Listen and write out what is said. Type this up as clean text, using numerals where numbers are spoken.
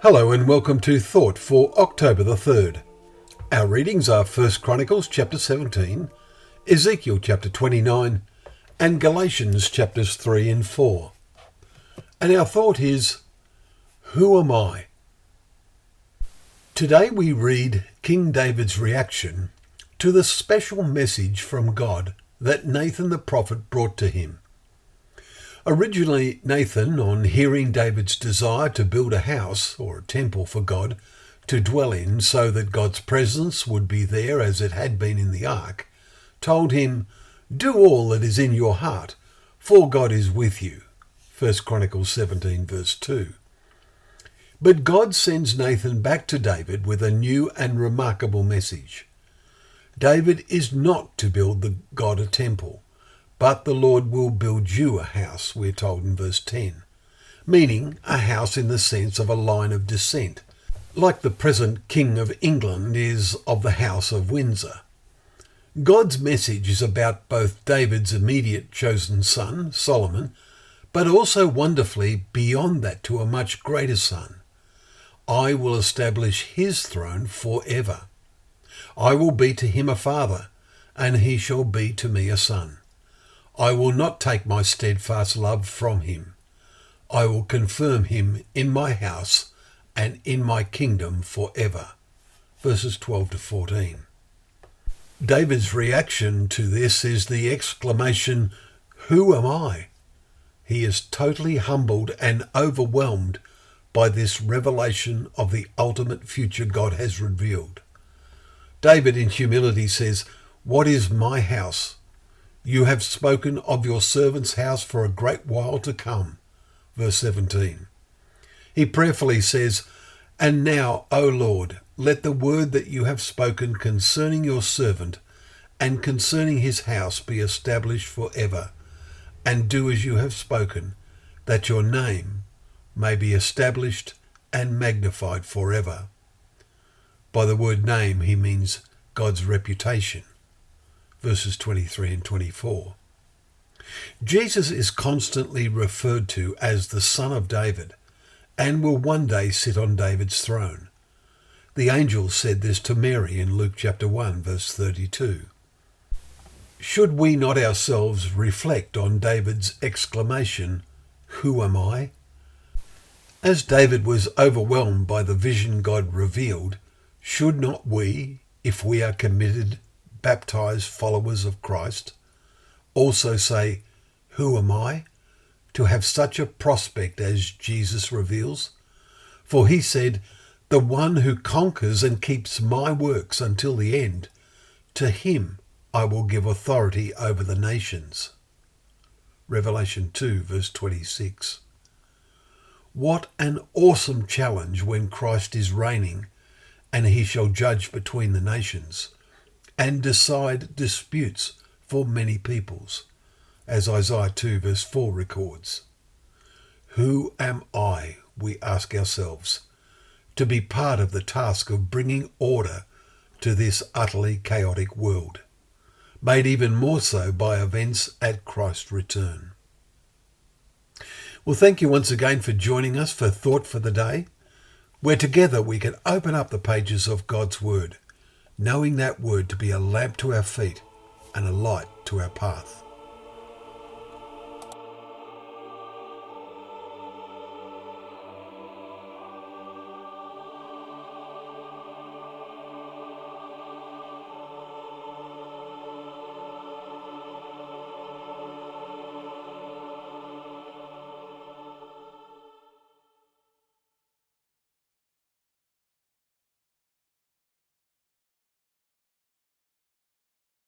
Hello and welcome to Thought for October the 3rd. Our readings are 1 Chronicles chapter 17, Ezekiel chapter 29 and Galatians chapters 3 and 4. And our thought is, who am I? Today we read King David's reaction to the special message from God that Nathan the prophet brought to him. Originally, Nathan, on hearing David's desire to build a house or a temple for God to dwell in so that God's presence would be there as it had been in the ark, told him, "Do all that is in your heart, for God is with you." 1 Chronicles 17 verse 2. But God sends Nathan back to David with a new and remarkable message. David is not to build God a temple, but the Lord will build you a house, we're told in verse 10, meaning a house in the sense of a line of descent, like the present King of England is of the House of Windsor. God's message is about both David's immediate chosen son, Solomon, but also wonderfully beyond that to a much greater son. I will establish his throne forever. I will be to him a father, and he shall be to me a son. I will not take my steadfast love from him. I will confirm him in my house and in my kingdom forever. Verses 12 to 14. David's reaction to this is the exclamation, "Who am I?" He is totally humbled and overwhelmed by this revelation of the ultimate future God has revealed. David in humility says, "What is my house? You have spoken of your servant's house for a great while to come." Verse 17. He prayerfully says, "And now, O Lord, let the word that you have spoken concerning your servant and concerning his house be established forever, and do as you have spoken, that your name may be established and magnified forever." By the word name, he means God's reputation. Verses 23 and 24. Jesus is constantly referred to as the Son of David and will one day sit on David's throne. The angel said this to Mary in Luke chapter 1 verse 32. Should we not ourselves reflect on David's exclamation, "Who am I?" As David was overwhelmed by the vision God revealed, should not we, if we are committed, baptized followers of Christ, also say, "Who am I?" to have such a prospect as Jesus reveals? For he said, "The one who conquers and keeps my works until the end, to him I will give authority over the nations." Revelation 2 verse 26. What an awesome challenge when Christ is reigning and he shall judge between the nations and decide disputes for many peoples, as Isaiah 2 verse 4 records. Who am I, we ask ourselves, to be part of the task of bringing order to this utterly chaotic world, made even more so by events at Christ's return? Well, thank you once again for joining us for Thought for the Day, where together we can open up the pages of God's Word, knowing that Word to be a lamp to our feet and a light to our path.